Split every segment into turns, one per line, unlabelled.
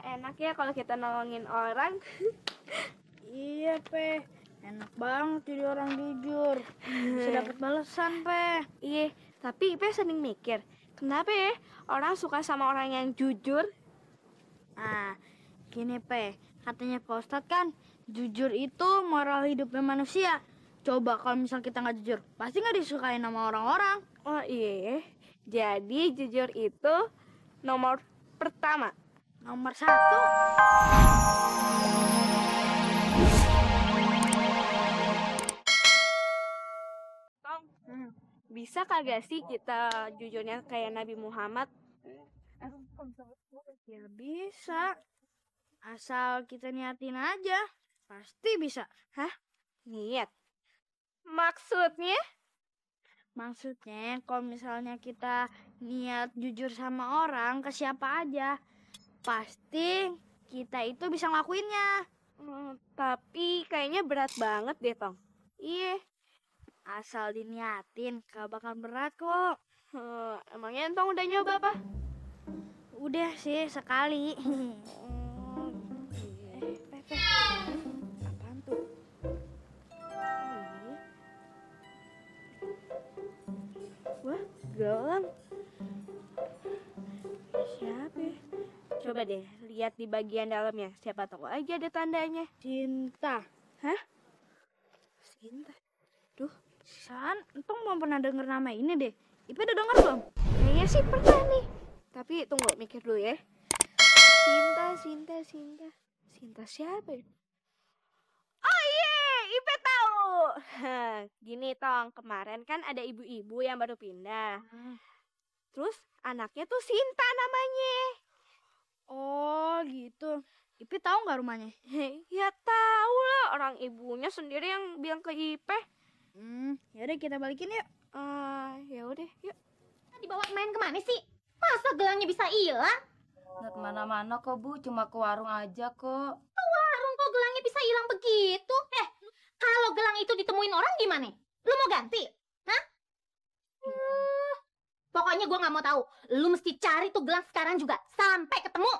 enak ya kalau kita nolongin orang.
Iya, Pe. Enak banget jadi orang jujur. Bisa dapat balasan, Pe.
Iya, tapi Ipe sering mikir, kenapa ya orang suka sama orang yang jujur?
Nah, gini, Pe. Katanya Pak Ustadz kan, jujur itu moral hidupnya manusia. Coba kalau misal kita nggak jujur, pasti nggak disukain sama orang-orang.
Oh iya, jadi jujur itu nomor pertama.
Nomor satu.
Tong, bisa kagak sih kita jujurnya kayak Nabi Muhammad?
Ya bisa. Asal kita niatin aja, pasti bisa.
Hah? Niat? Maksudnya?
Maksudnya kalau misalnya kita niat jujur sama orang, ke siapa aja, pasti kita itu bisa ngelakuinnya.
Tapi kayaknya berat banget deh, Tong.
Iya, asal diniatin gak bakal berat kok.
Emangnya Tong udah nyoba apa?
Udah sih sekali.
Pepe. Apaan tuh? Wah, gelang. Siapa ya? Coba deh lihat di bagian dalamnya. Siapa tahu aja ada tandanya.
Cinta.
Hah? Cinta? Duh,
San, Entong belum pernah denger nama ini deh. Ipe udah denger belum?
kayaknya sih pernah nih. Tapi tunggu, mikir dulu ya. Cinta. Cinta siapa ya? Oh iya, Ipe tahu. Gini Tong, kemarin kan ada ibu-ibu yang baru pindah. Terus anaknya tuh Sinta namanya.
Oh gitu. Ipe tahu nggak rumahnya?
Ya tahu lah, orang ibunya sendiri yang bilang ke Ipe.
Yaudah kita balikin yuk.
Ya udah, yuk.
Dibawa main kemana sih? Masa gelangnya bisa hilang?
Nggak kemana-mana kok Bu, cuma ke warung aja kok.
Ke warung kok gelangnya bisa hilang begitu? Kalau gelang itu ditemuin orang gimana? Lu mau ganti? Hah? Pokoknya gue nggak mau tahu. Lu mesti cari tuh gelang sekarang juga sampai ketemu.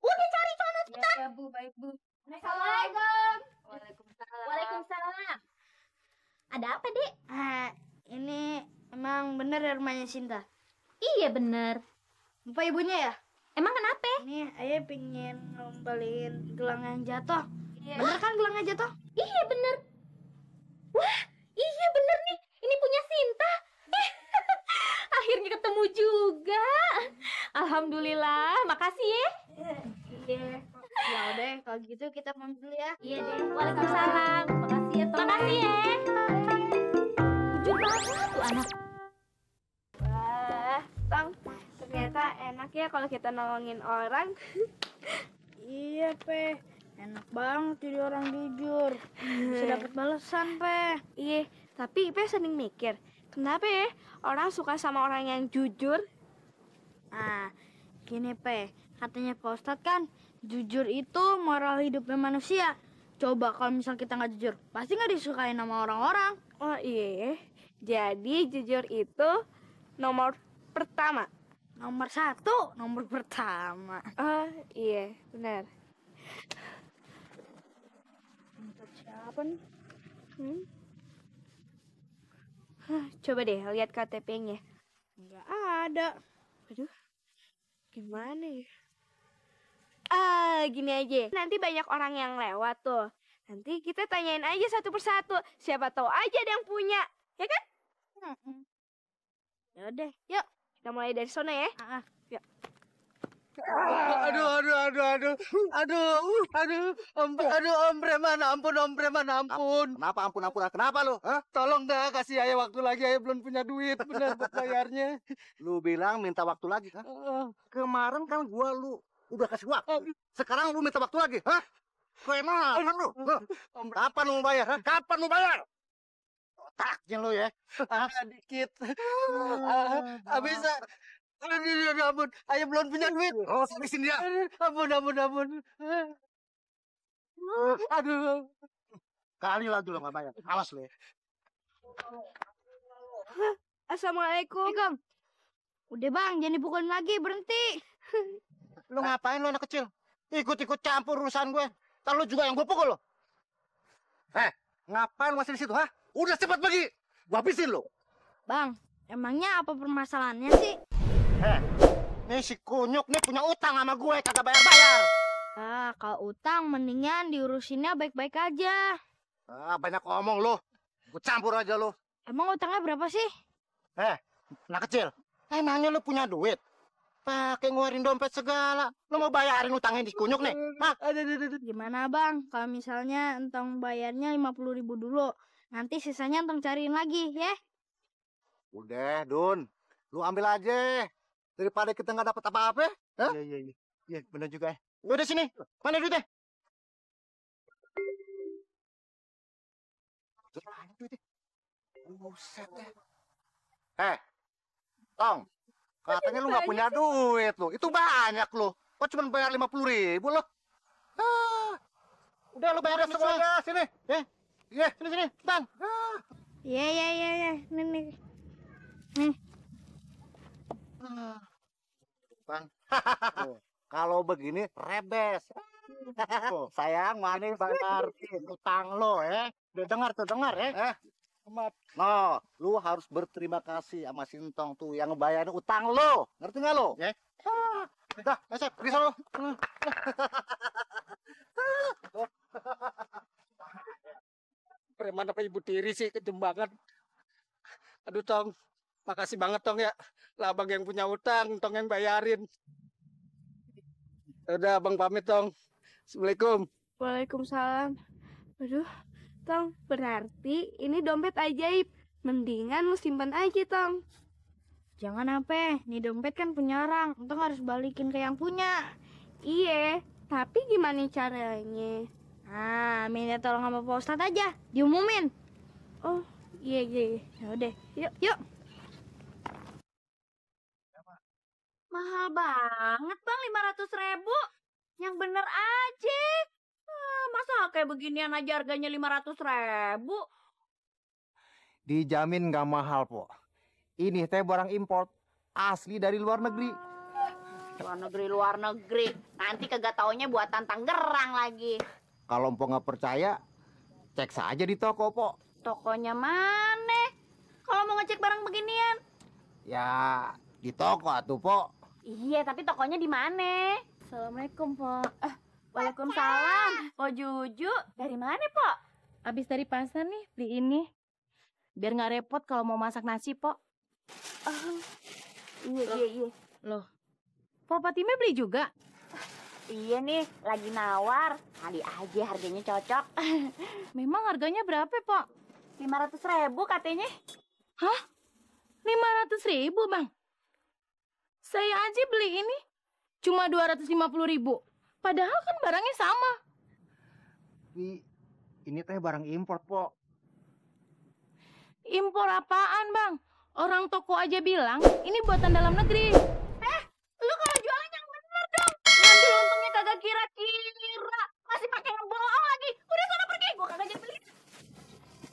Udah cari sono cepetan.
Ya Bu, baik Bu.
Assalamualaikum.
Waalaikumsalam.
Waalaikumsalam. Ada apa, Dek?
Ini emang bener ya rumahnya Sinta?
Iya bener.
Bapak ibunya ya?
Emang kenapa?
Ini ayah pengen ngembaliin gelang yang jatuh. Bener kan gelangnya jatuh?
Iya bener. Wah, iya bener nih. Ini punya Sinta. Akhirnya ketemu juga. Alhamdulillah, makasih ya.
Iya. Ya udah, kalau gitu kita pamit dulu ya.
Iya deh. Waalaikumsalam. Makasih ya, Tong. Makasih ya. Jujur banget tuh anak.
Wah, Tong, ternyata enak ya kalau kita nolongin orang.
Iya, Pe. Enak banget jadi orang jujur. Bisa dapat balasan, Pe.
Iya, tapi Ipe sering mikir, kenapa ya orang suka sama orang yang jujur?
Nah, gini, Pe. Katanya Pak Ustadz kan, jujur itu moral hidupnya manusia. Coba kalau misal kita nggak jujur, pasti nggak disukain sama orang-orang.
Oh iya, jadi jujur itu nomor pertama.
Nomor satu, nomor pertama.
Oh iya, benar.
Siapa nih?
Coba deh lihat KTP-nya.
Nggak ada.
Aduh, gimana ya? Gini aja. Nanti banyak orang yang lewat tuh. Nanti kita tanyain aja satu persatu. Siapa tahu aja ada yang punya, ya kan?
Ya udah.
Yuk, kita mulai dari sana ya. Yuk.
Om Preman, ampun.
Kenapa ampun? Kenapa lu? Hah?
Tolong dah kasih ayah waktu lagi, ayah belum punya duit bener buat bayarnya.
Lu bilang minta waktu lagi kan? Kemarin kan lu udah kasih waktu. Sekarang lu minta waktu lagi, hah? Kemana lu? Kapan lu mau bayar? Hah? Kapan lu bayar? Otaknya lu ya.
Dikit. Bisa. Ampun, ayah belum punya duit.
Oh, habisin dia.
Ampun. Aduh.
Kali lagi lu nggak bayar. Awas lu ya.
Assalamualaikum.
Udah bang, jangan dipukulin lagi, berhenti.
Lu ngapain lu anak kecil? Ikut-ikut campur urusan gue. Ntar lu juga yang gue pukul lo. Ngapain lu masih di situ, ha? Udah cepat pergi. Gua habisin lu.
Bang, emangnya apa permasalahannya sih?
Nih si kunyuk nih punya utang sama gue, kagak bayar-bayar.
Kalau utang mendingan diurusinnya baik-baik aja.
Banyak ngomong lu. Gue campur aja lu.
Emang utangnya berapa sih?
Anak kecil. Emangnya lu punya duit? Pakai ngeluarin dompet segala. Lu mau bayarin utangnya di kunyuk nih?
Gimana bang? Kalau misalnya entong bayarnya 50.000 dulu. Nanti sisanya entong cariin lagi, ya?
Udah, Dun. Lu ambil aja. Daripada kita nggak dapat apa-apa. Iya, benar juga ya. Udah sini. Mana duitnya? Buset deh. Tong. Katanya lu nggak punya duit lu. Itu banyak lu. Kok cuma bayar 50.000 lu? Udah lu bayar semuanya. Sini. Iya, sini, Bang.
Iya. Nih.
Bang. Kalau begini rebes. Sayang, mana bayar utang lo, Udah dengar ya. No, lu harus berterima kasih sama Sintong tuh yang ngebayarin utang lo. Ngerti nggak lo? Ya. Dah, Mesep, pergi sana lo.
Preman apa Ibu Tiri sih, kejem banget. Aduh, Tong. Makasih banget, Tong, ya. Lah abang yang punya utang, Tong yang bayarin. Udah, abang pamit, Tong. Assalamualaikum.
Waalaikumsalam. Aduh, Tong, berarti ini dompet ajaib. Mendingan lu simpan aja, Tong.
Jangan apa, nih dompet kan punya orang. Entong harus balikin ke yang punya.
Iya, tapi gimana caranya?
Minta tolong sama Pak Ustadz aja. Diumumin.
Oh, iya.
Ya udah, yuk.
Mahal banget bang, 500.000. Yang bener aja. Masa kayak beginian aja harganya 500.000?
Dijamin nggak mahal, Po. Ini teh barang import asli dari luar negeri.
Luar negeri. Nanti kagak taunya buatan Tangerang lagi.
Kalau Mpok nggak percaya, cek saja di toko, Po.
Tokonya mana? Kalau mau ngecek barang beginian?
Ya, di toko atuh, Po.
Iya, tapi tokonya di mana?
Assalamualaikum, Po.
Waalaikumsalam. Po Juju, dari mana, Po?
Habis dari pasar nih, beli ini. Biar nggak repot kalau mau masak nasi, Po.
Iya.
Loh, Po Fatime beli juga?
Iya nih, lagi nawar. Kali aja harganya cocok.
Memang harganya berapa, Po?
500.000 katanya.
500.000, Bang? Saya aja beli ini cuma 250.000. Padahal kan barangnya sama.
Ini teh barang import, Po.
Impor apaan, Bang? Orang toko aja bilang ini buatan dalam negeri.
Lu kalau jualan yang bener dong. Ngambil untungnya kagak kira-kira. Masih pakai ngebohong lagi. Udah sana pergi, gua kagak jadi beli.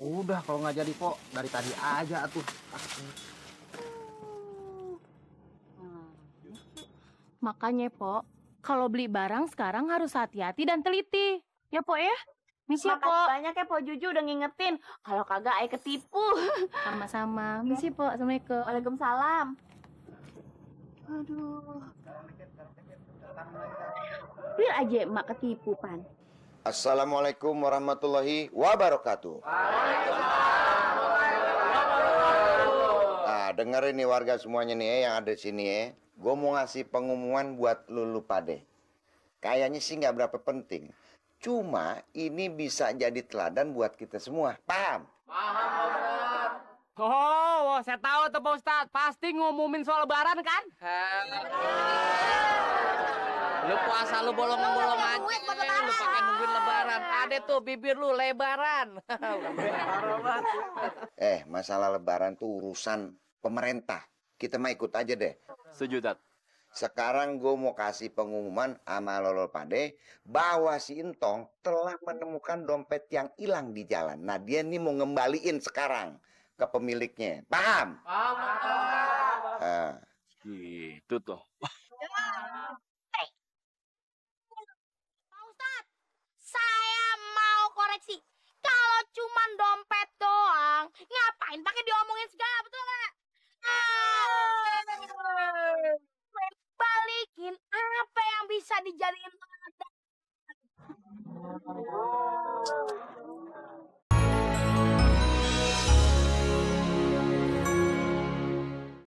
Udah, kalau nggak jadi, Po. Dari tadi aja atuh.
Makanya, Po, kalau beli barang sekarang harus hati-hati dan teliti. Ya, Po ya? Misi ya, Po.
Makasih banyak ya, Po Juju udah ngingetin. Kalau kagak, ay ketipu.
Sama-sama. Misi, Po. Assalamualaikum.
Waalaikumsalam. Aduh. Biar aja emak ketipu, Pan.
Assalamualaikum warahmatullahi wabarakatuh. Nah, dengerin nih warga semuanya nih yang ada di sini ya. Gue mau ngasih pengumuman buat lu pade. Kayaknya sih nggak berapa penting. Cuma ini bisa jadi teladan buat kita semua. Paham?
Oh, saya tahu tuh Pak Ustadz. Pasti ngumumin soal lebaran kan? Lu puasa lu bolong-bolong aja. Lu pakai nungguin lebaran. Ada tuh bibir lu lebaran.
Masalah lebaran tuh urusan pemerintah. Kita mah ikut aja deh.
Setuju, Dad.
Sekarang gue mau kasih pengumuman sama lo pade bahwa si Entong telah menemukan dompet yang hilang di jalan. Nah, dia nih mau ngembaliin sekarang ke pemiliknya. Paham?
Paham. Gitu tuh.